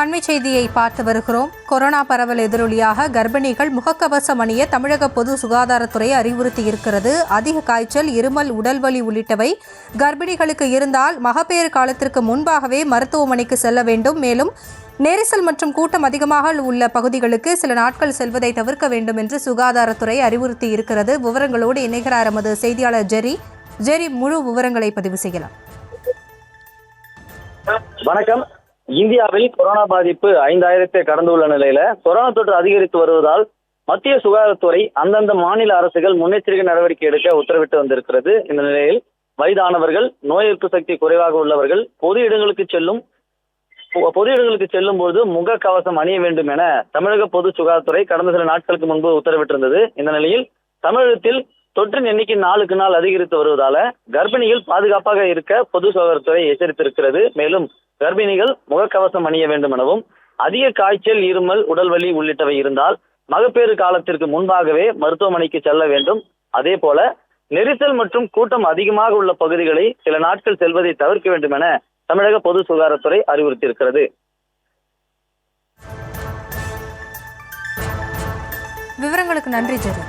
அண்மை செய்தியை பார்த்து வருகிறோம். கொரோனா பரவல் எதிரொலியாக கர்ப்பிணிகள் முகக்கவசம் அணிய தமிழக பொது சுகாதாரத்துறை அறிவுறுத்தியிருக்கிறது. அதிக காய்ச்சல், இருமல், உடல்வலி உள்ளிட்டவை கர்ப்பிணிகளுக்கு இருந்தால் மகப்பேறு காலத்திற்கு முன்பாகவே மருத்துவமனைக்கு செல்ல வேண்டும். மேலும் நெரிசல் மற்றும் கூட்டம் அதிகமாக உள்ள பகுதிகளுக்கு சில நாட்கள் செல்வதை தவிர்க்க வேண்டும் என்று சுகாதாரத்துறை அறிவுறுத்தியிருக்கிறது. விவரங்களோடு இணைகிறார் எமது செய்தியாளர் ஜெரி. முழு விவரங்களை பதிவு செய்யலாம். வணக்கம். இந்தியாவில் கொரோனா பாதிப்பு 5000 கடந்துள்ள நிலையில கொரோனா தொற்று அதிகரித்து வருவதால் மத்திய சுகாதாரத்துறை அந்தந்த மாநில அரசுகள் முன்னெச்சரிக்கை நடவடிக்கை எடுக்க உத்தரவிட்டு வந்திருக்கிறது. இந்த நிலையில் வயதானவர்கள், நோய் எதிர்ப்பு சக்தி குறைவாக உள்ளவர்கள் பொது இடங்களுக்கு செல்லும் போது முக கவசம் அணிய வேண்டும் என தமிழக பொது சுகாதாரத்துறை கடந்த சில நாட்களுக்கு முன்பு உத்தரவிட்டிருந்தது. இந்த நிலையில் தமிழகத்தில் தொற்றின் எண்ணிக்கை நாளுக்கு நாள் அதிகரித்து வருவதால கர்ப்பிணிகள் பாதுகாப்பாக இருக்க பொது சுகாதாரத்துறை எச்சரித்திருக்கிறது. மேலும் கர்ப்பிணிகள் முகக்கவசம் அணிய வேண்டும் எனவும், அதிக காய்ச்சல், இருமல், உடல்வலி உள்ளிட்டவை இருந்தால் மகப்பேறு காலத்திற்கு முன்பாகவே மருத்துவமனைக்கு செல்ல வேண்டும். அதே போல நெரிசல் மற்றும் கூட்டம் அதிகமாக உள்ள பகுதிகளை சில நாட்கள் செல்வதை தவிர்க்க வேண்டும் என தமிழக பொது சுகாதாரத்துறை அறிவுறுத்தியிருக்கிறது. விவரங்களுக்கு நன்றி ஜெரி.